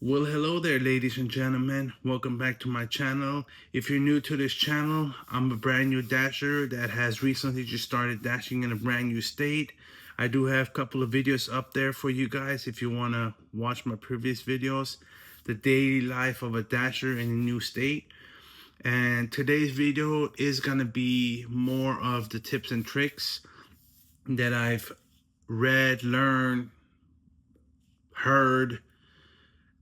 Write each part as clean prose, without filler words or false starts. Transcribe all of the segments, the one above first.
Well, hello there, ladies and gentlemen. Welcome back to my channel. If you're new to this channel, I'm a brand new dasher that has recently just started dashing in a brand new state. I do have a couple of videos up there for you guys if you want to watch my previous videos. The daily life of a dasher in a new state. And today's video is going to be more of the tips and tricks that I've read, learned, heard,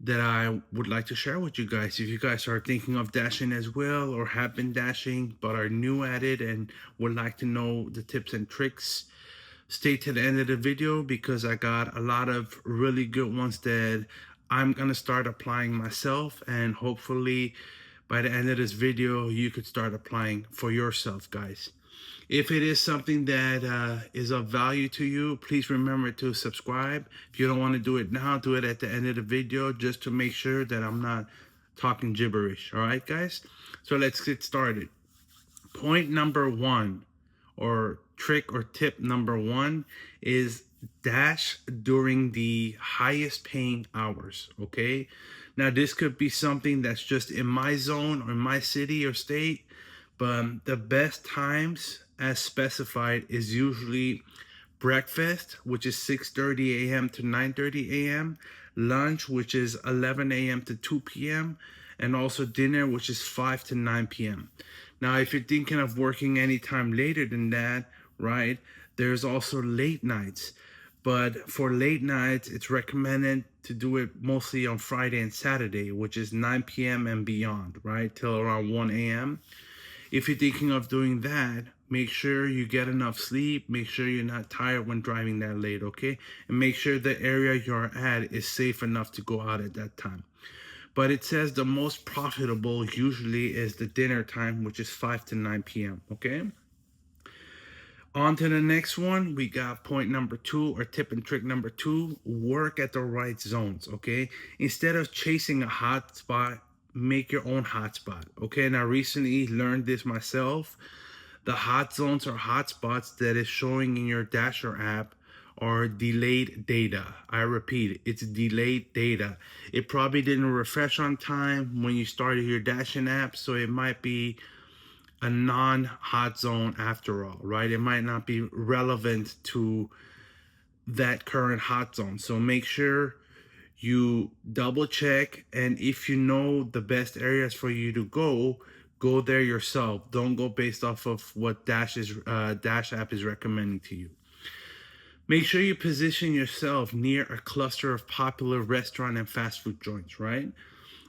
that I would like to share with you guys. If you guys are thinking of dashing as well or have been dashing but are new at it and would like to know the tips and tricks, stay to the end of the video because I got a lot of really good ones that I'm gonna start applying myself, and hopefully by the end of this video you could start applying for yourself, guys. If it is something that is of value to you, please remember to subscribe. If you don't want to do it now, do it at the end of the video just to make sure that I'm not talking gibberish. All right, guys? So let's get started. Point number one, or trick or tip number one, is dash during the highest paying hours. Okay, now this could be something that's just in my zone or in my city or state, but the best times as specified is usually breakfast, which is 6:30 a.m. to 9:30 a.m., lunch, which is 11 a.m. to 2 p.m., and also dinner, which is 5 to 9 p.m. Now, if you're thinking of working any time later than that, right, there's also late nights. But for late nights, it's recommended to do it mostly on Friday and Saturday, which is 9 p.m. and beyond, right, till around 1 a.m. If you're thinking of doing that, make sure you get enough sleep. Make sure you're not tired when driving that late, okay? And make sure the area you're at is safe enough to go out at that time. But it says the most profitable usually is the dinner time, which is 5 to 9 p.m., okay? On to the next one, we got point number two, or tip and trick number two: work at the right zones, okay? Instead of chasing a hot spot, make your own hotspot, okay? Now, recently learned this myself. The hot zones or hotspots that is showing in your Dasher app are delayed data. I repeat, it's delayed data. It probably didn't refresh on time when you started your Dashing app, so it might be a non-hot zone after all, right? It might not be relevant to that current hot zone. So make sure you double check, and if you know the best areas for you to go there yourself. Don't go based off of what Dash app is recommending to you. Make sure you position yourself near a cluster of popular restaurant and fast food joints, right?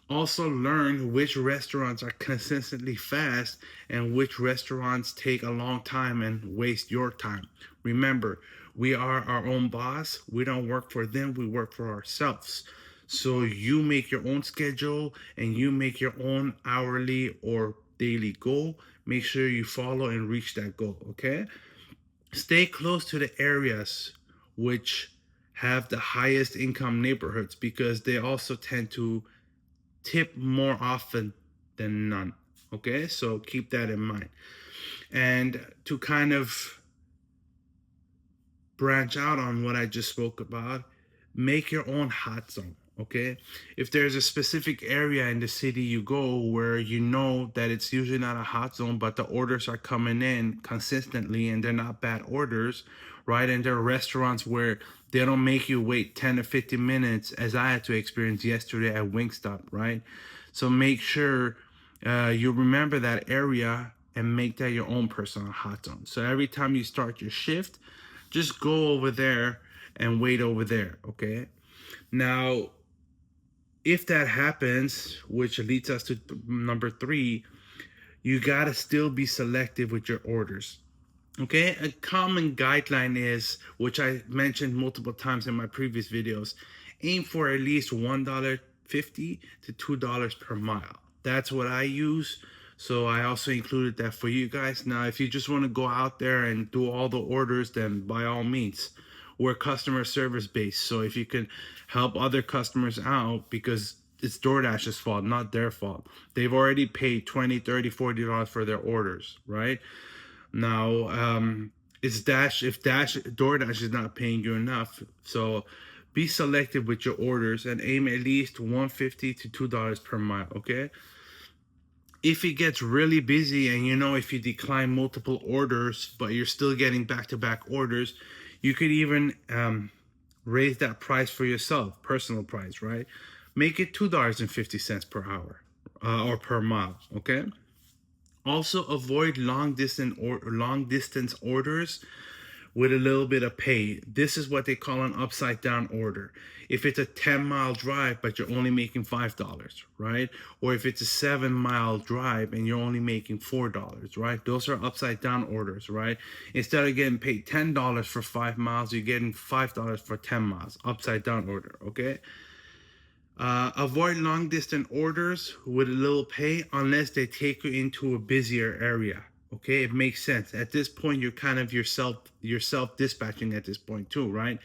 Also learn which restaurants are consistently fast and which restaurants take a long time and waste your time. Remember, we are our own boss. We don't work for them, we work for ourselves. So you make your own schedule and you make your own hourly or daily goal. Make sure you follow and reach that goal, okay? Stay close to the areas which have the highest income neighborhoods because they also tend to tip more often than none. Okay, so keep that in mind. And to kind of branch out on what I just spoke about, make your own hot zone. Okay, if there's a specific area in the city you go where you know that it's usually not a hot zone, but the orders are coming in consistently and they're not bad orders, right? And there are restaurants where they don't make you wait 10 or 15 minutes, as I had to experience yesterday at Wingstop, right? So make sure you remember that area and make that your own personal hot zone. So every time you start your shift, just go over there and wait over there, okay? Now, if that happens, which leads us to number three, you gotta still be selective with your orders. Okay, a common guideline is, which I mentioned multiple times in my previous videos, aim for at least $1.50 to $2 per mile. That's what I use. So I also included that for you guys. Now, if you just want to go out there and do all the orders, then by all means, we're customer service based. So if you can help other customers out, because it's DoorDash's fault, not their fault. They've already paid $20, $30, $40 for their orders, right? Now, it's Dash. If DoorDash is not paying you enough, so Be selective with your orders and aim at least $1.50 to $2 per mile, okay? If it gets really busy and if you decline multiple orders but you're still getting back-to-back orders, you could even raise that price for yourself, personal price, right? Make it $2.50 per hour or per mile, okay? Also avoid long distance orders with a little bit of pay. This is what they call an upside down order. If it's a 10-mile drive, but you're only making $5, right? Or if it's a 7-mile drive and you're only making $4, right? Those are upside down orders, right? Instead of getting paid $10 for 5 miles, you're getting $5 for 10 miles. Upside down order, okay? Avoid long distance orders with a little pay unless they take you into a busier area. Okay, it makes sense. At this point, you're kind of yourself dispatching at this point too, right?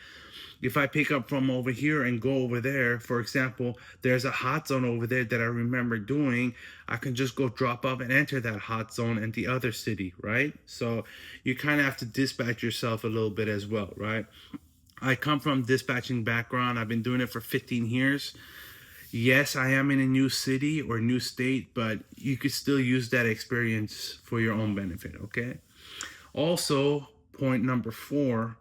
If I pick up from over here and go over there, for example, there's a hot zone over there that I remember doing. I can just go drop off and enter that hot zone in the other city, right? So you kind of have to dispatch yourself a little bit as well, right? I come from dispatching background. I've been doing it for 15 years. Yes, I am in a new city or new state, but you could still use that experience for your own benefit, okay? Also, point number 4,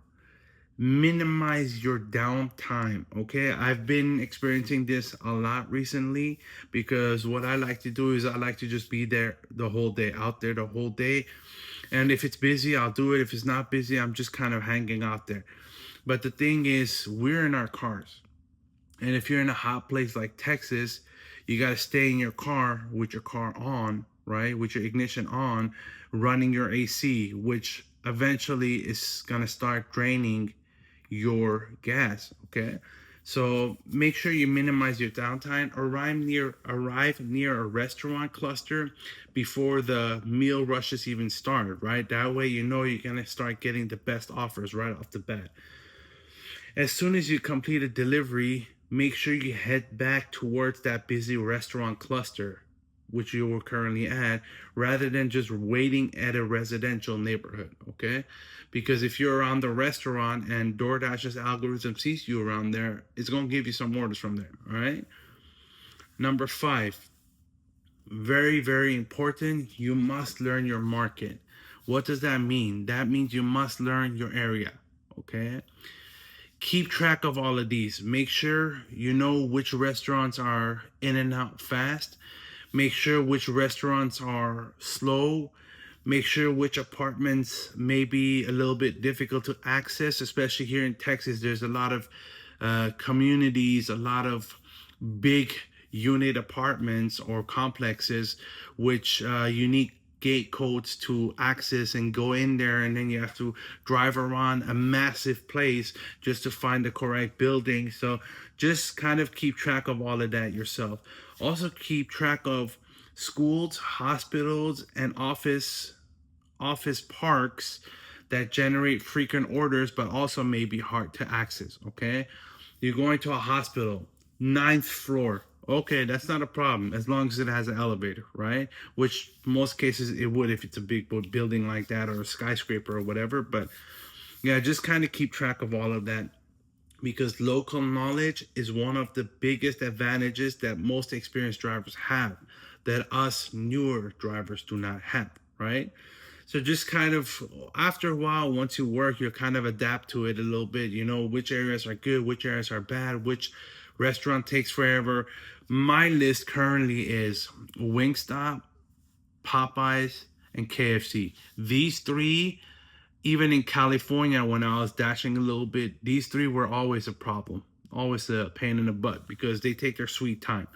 minimize your downtime, okay? I've been experiencing this a lot recently because what I like to do is I like to just be there the whole day, out there the whole day. And if it's busy, I'll do it. If it's not busy, I'm just kind of hanging out there. But the thing is, we're in our cars. And if you're in a hot place like Texas, you got to stay in your car with your car on, right? With your ignition on, running your AC, which eventually is going to start draining your gas, okay? So make sure you minimize your downtime. Arrive near a restaurant cluster before the meal rushes even start, right? That way you're going to start getting the best offers right off the bat. As soon as you complete a delivery, make sure you head back towards that busy restaurant cluster, which you were currently at, rather than just waiting at a residential neighborhood, okay? Because if you're around the restaurant and DoorDash's algorithm sees you around there, it's going to give you some orders from there, all right? Number 5, very, very important, you must learn your market. What does that mean? That means you must learn your area, okay? Keep track of all of these. Make sure you know which restaurants are in and out fast. Make sure which restaurants are slow. Make sure which apartments may be a little bit difficult to access, especially here in Texas. There's a lot of communities, a lot of big unit apartments or complexes, which you need gate codes to access and go in there, and then you have to drive around a massive place just to find the correct building. So just kind of keep track of all of that yourself. Also keep track of schools, hospitals, and office parks that generate frequent orders but also may be hard to access, okay? You're going to a hospital, 9th floor. Okay, that's not a problem as long as it has an elevator, right? Which most cases it would if it's a big building like that or a skyscraper or whatever. But yeah, just kind of keep track of all of that because local knowledge is one of the biggest advantages that most experienced drivers have that us newer drivers do not have, right? So just kind of after a while, once you work, you kind of adapt to it a little bit. You know which areas are good, which areas are bad, which restaurant takes forever. My list currently is Wingstop, Popeyes, and KFC. These 3, even in California when I was dashing a little bit, these 3 were always a problem, always a pain in the butt because they take their sweet time.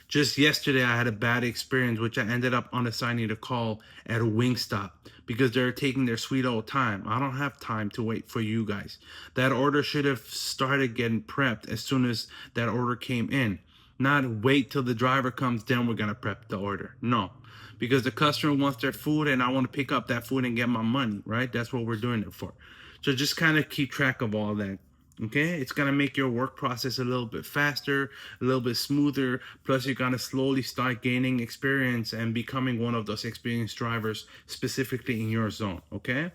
Just yesterday, I had a bad experience, which I ended up unassigning a call at a Wingstop because they're taking their sweet old time. I don't have time to wait for you guys. That order should have started getting prepped as soon as that order came in. Not wait till the driver comes, then we're going to prep the order. No, because the customer wants their food and I want to pick up that food and get my money, right? That's what we're doing it for. So just kind of keep track of all that. Okay, it's gonna make your work process a little bit faster, a little bit smoother. Plus, you're gonna slowly start gaining experience and becoming one of those experienced drivers, specifically in your zone. Okay.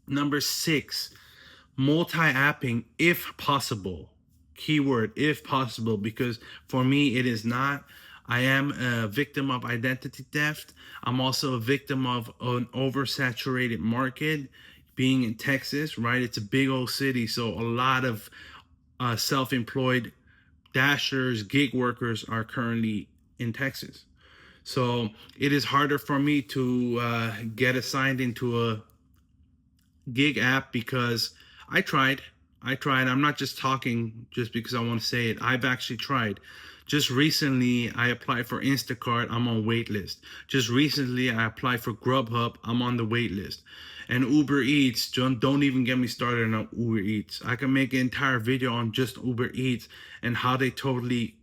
Number 6, multi-apping if possible. keyword if possible, because for me it is not. I am a victim of identity theft. I'm also a victim of an oversaturated market. Being in Texas, right? It's a big old city, so a lot of self-employed dashers, gig workers are currently in Texas. So it is harder for me to get assigned into a gig app because I tried. I tried. I'm not just talking just because I want to say it. I've actually tried. Just recently, I applied for Instacart. I'm on wait list. Just recently, I applied for Grubhub. I'm on the wait list. And Uber Eats, don't even get me started on Uber Eats. I can make an entire video on just Uber Eats and how they totally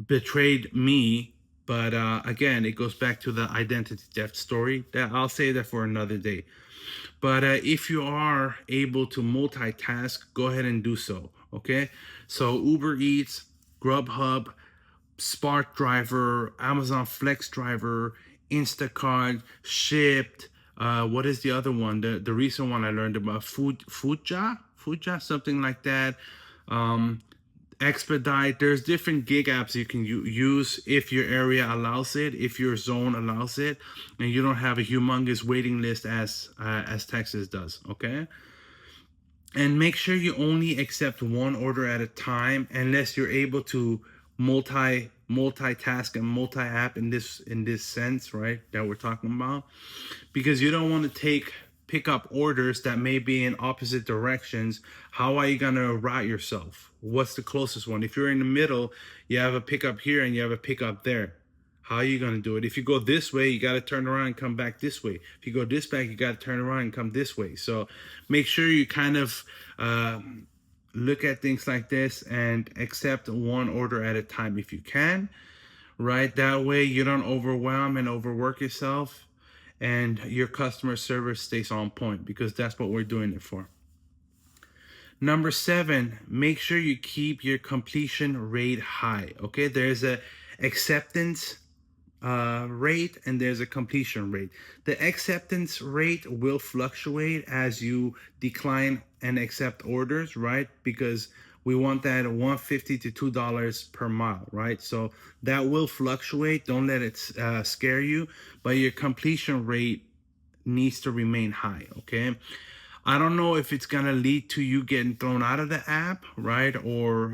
betrayed me. But again, it goes back to the identity theft story. That I'll say that for another day. But if you are able to multitask, go ahead and do so. Okay. So Uber Eats, Grubhub, Spark Driver, Amazon Flex Driver, Instacart, Shipped. What is the other one? The recent one I learned about, Fuja, something like that. Um, Expedite. There's different gig apps you can use if your area allows it, if your zone allows it, and you don't have a humongous waiting list as Texas does. Okay. And make sure you only accept one order at a time unless you're able to multitask and multi-app in this sense, right, that we're talking about, because you don't want to pick up orders that may be in opposite directions. How are you going to route yourself? What's the closest one? If you're in the middle, you have a pickup here and you have a pickup there. How are you going to do it? If you go this way, you got to turn around and come back this way. If you go this back, you got to turn around and come this way. So make sure you kind of look at things like this and accept one order at a time if you can, right? That way you don't overwhelm and overwork yourself, and your customer service stays on point, because that's what we're doing it for. Number 7, make sure you keep your completion rate high. Okay, there's a acceptance rate and there's a completion rate. The acceptance rate will fluctuate as you decline and accept orders, right? Because we want that $1.50 to $2 per mile, right? So that will fluctuate. Don't let it scare you, but your completion rate needs to remain high. Okay. I don't know if it's gonna lead to you getting thrown out of the app, right? Or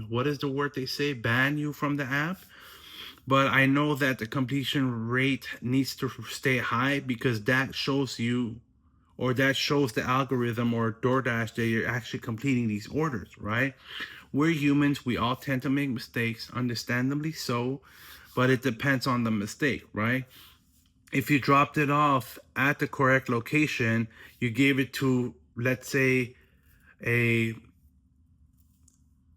what is the word they say? Ban you from the app. But I know that the completion rate needs to stay high, because that shows you, or that shows the algorithm or DoorDash that you're actually completing these orders, right? We're humans. We all tend to make mistakes, understandably so, but it depends on the mistake, right? If you dropped it off at the correct location, you gave it to, let's say, a,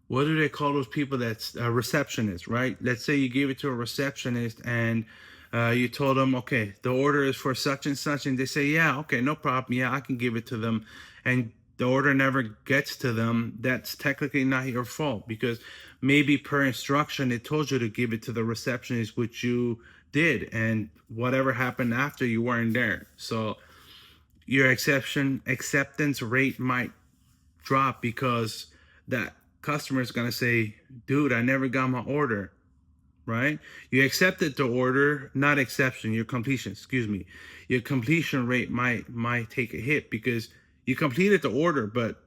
what do they call those people that's a receptionist, right? Let's say you gave it to a receptionist and you told them, okay, the order is for such and such, and they say, yeah, okay, no problem, yeah, I can give it to them, and the order never gets to them. That's technically not your fault, because maybe per instruction it told you to give it to the receptionist, which you did, and whatever happened after, you weren't there. So your acceptance rate might drop, because that customer is going to say, dude, I never got my order, right? You accepted the order, not exception, your completion, excuse me. Your completion rate might take a hit, because you completed the order, but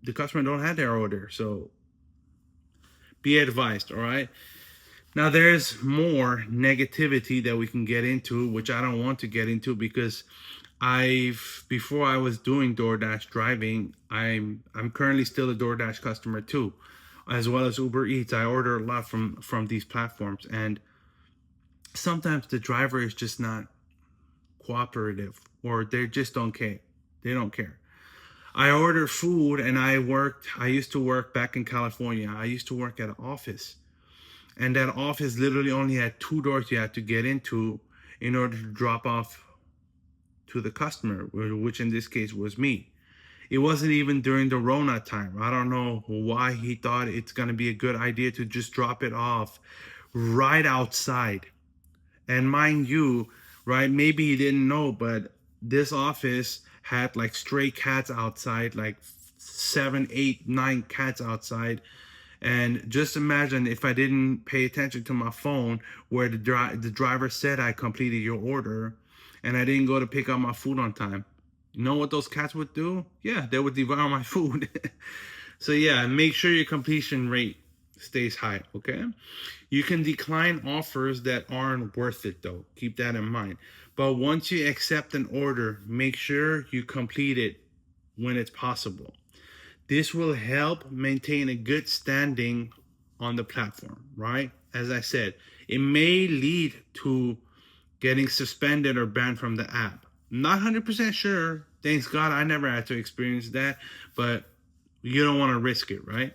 the customer don't have their order. So be advised, all right? Now there's more negativity that we can get into, which I don't want to get into, because before I was doing DoorDash driving, I'm currently still a DoorDash customer too, as well as Uber Eats. I order a lot from these platforms, and sometimes the driver is just not cooperative, or they just don't care. They don't care. I order food, and I used to work back in California. I used to work at an office, and that office literally only had 2 doors you had to get into in order to drop off to the customer, which in this case was me. It wasn't even during the Rona time. I don't know why he thought it's going to be a good idea to just drop it off right outside. And mind you, right, maybe he didn't know, but this office had like stray cats outside, like 7, 8, 9 cats outside. And just imagine if I didn't pay attention to my phone where the driver said I completed your order and I didn't go to pick up my food on time. You know what those cats would do? Yeah, they would devour my food. So yeah, make sure your completion rate stays high, okay? You can decline offers that aren't worth it though. Keep that in mind. But once you accept an order, make sure you complete it when it's possible. This will help maintain a good standing on the platform, right? As I said, it may lead to getting suspended or banned from the app. Not 100% sure. Thanks God I never had to experience that, but you don't want to risk it, right?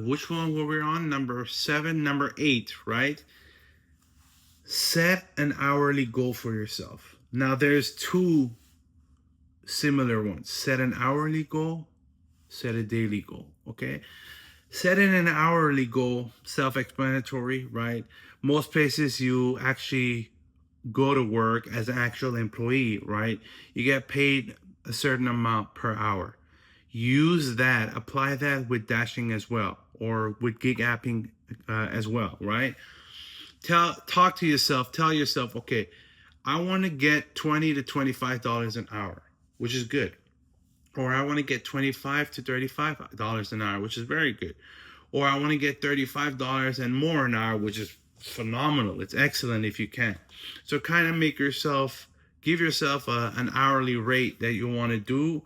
Which one were we on? Number 7, number 8, right? Set an hourly goal for yourself. Now there's two similar ones. Set an hourly goal, set a daily goal, okay? Setting an hourly goal, self-explanatory, right? Most places you actually go to work as an actual employee, right? You get paid a certain amount per hour. Use that, apply that with dashing as well, or with gig apping as well, right? Talk to yourself, tell yourself, okay, I want to get $20 to $25 an hour, which is good. Or I want to get $25 to $35 an hour, which is very good. Or I want to get $35 and more an hour, which is phenomenal. It's excellent if you can. So kind of give yourself an hourly rate that you want to do,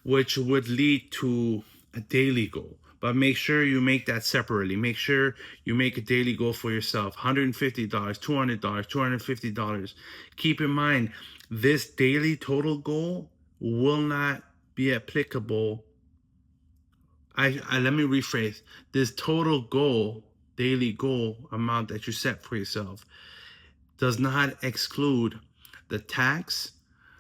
which would lead to a daily goal. But make sure you make that separately. Make sure you make a daily goal for yourself. $150, $200, $250. Keep in mind, this daily total goal will not be applicable. Let me rephrase. This total goal, daily goal amount that you set for yourself does not exclude the tax,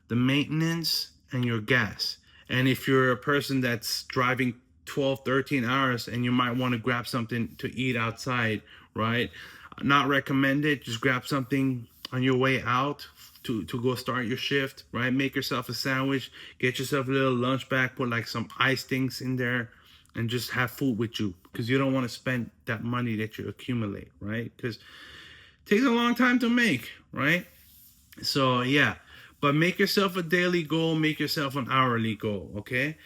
the maintenance, and your gas. And if you're a person that's driving 12, 13 hours and you might want to grab something to eat outside, right? Not recommended. Just grab something on your way out to go start your shift, right? Make yourself a sandwich, get yourself a little lunch bag, put like some ice things in there, and just have food with you because you don't want to spend that money that you accumulate, right? Because it takes a long time to make, right? So yeah, but make yourself a daily goal, make yourself an hourly goal, okay?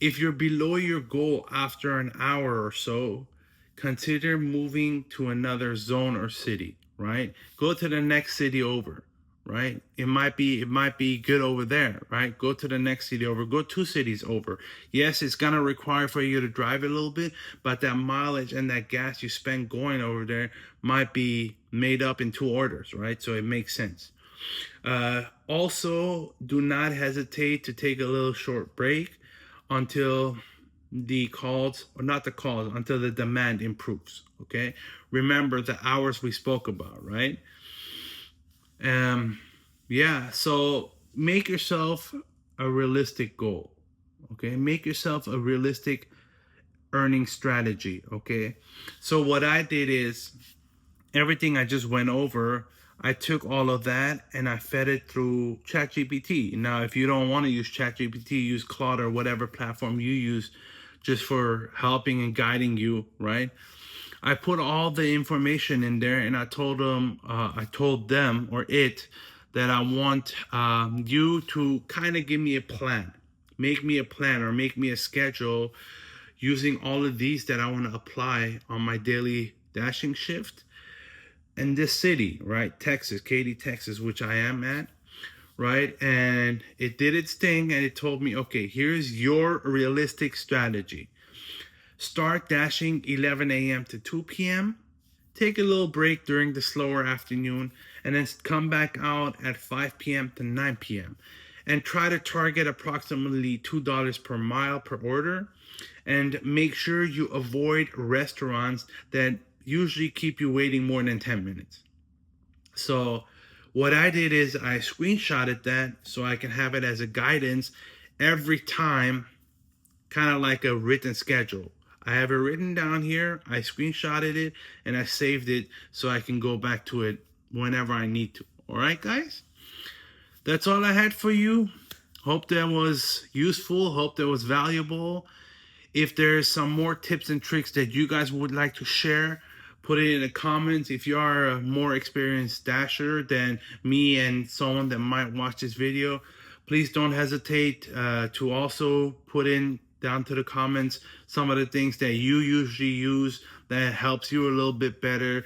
If you're below your goal after an hour or so, consider moving to another zone or city, right? Go to the next city over, right? It might be good over there, right? Go to the next city over, go 2 cities over. Yes, it's gonna require for you to drive a little bit, but that mileage and that gas you spend going over there might be made up in 2 orders, right? So it makes sense. Also, do not hesitate to take a little short break until the calls, or not the calls, until the demand improves. Okay, remember the hours we spoke about, right? Yeah, so make yourself a realistic goal. Okay, make yourself a realistic earning strategy. Okay, so what I did is everything I just went over, I took all of that and I fed it through ChatGPT. Now, if you don't want to use ChatGPT, use Claude or whatever platform you use just for helping and guiding you, right? I put all the information in there and I told them or it that I want you to kind of give me a plan. Make me a plan or make me a schedule using all of these that I want to apply on my daily dashing shift in this city, right? Texas, Katy, Texas, which I am at, right? And it did its thing and it told me, okay, here's your realistic strategy. Start dashing 11 a.m. to 2 p.m. Take a little break during the slower afternoon and then come back out at 5 p.m. to 9 p.m. and try to target approximately $2 per mile per order, and make sure you avoid restaurants that usually keep you waiting more than 10 minutes. So what I did is I screenshotted that so I can have it as a guidance every time, kind of like a written schedule. I have it written down here, I screenshotted it, and I saved it so I can go back to it whenever I need to. All right, guys? That's all I had for you. Hope that was useful. Hope that was valuable. If there's some more tips and tricks that you guys would like to share, put it in the comments. If you are a more experienced dasher than me and someone that might watch this video, please don't hesitate to also put in down to the comments some of the things that you usually use that helps you a little bit better.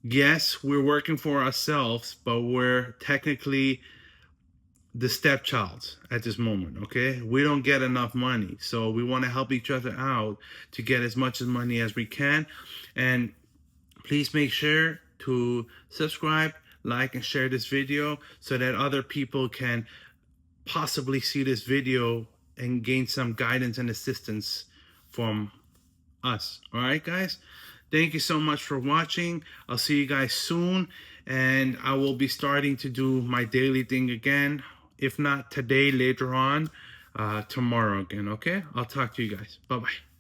Yes, we're working for ourselves, but we're technically the stepchild at this moment. Okay, we don't get enough money, so we want to help each other out to get as much money as we can. And please make sure to subscribe, like, and share this video so that other people can possibly see this video and gain some guidance and assistance from us. All right, guys, thank you so much for watching. I'll see you guys soon, and I will be starting to do my daily thing again. If not today, later on, tomorrow again. Okay, I'll talk to you guys. Bye bye.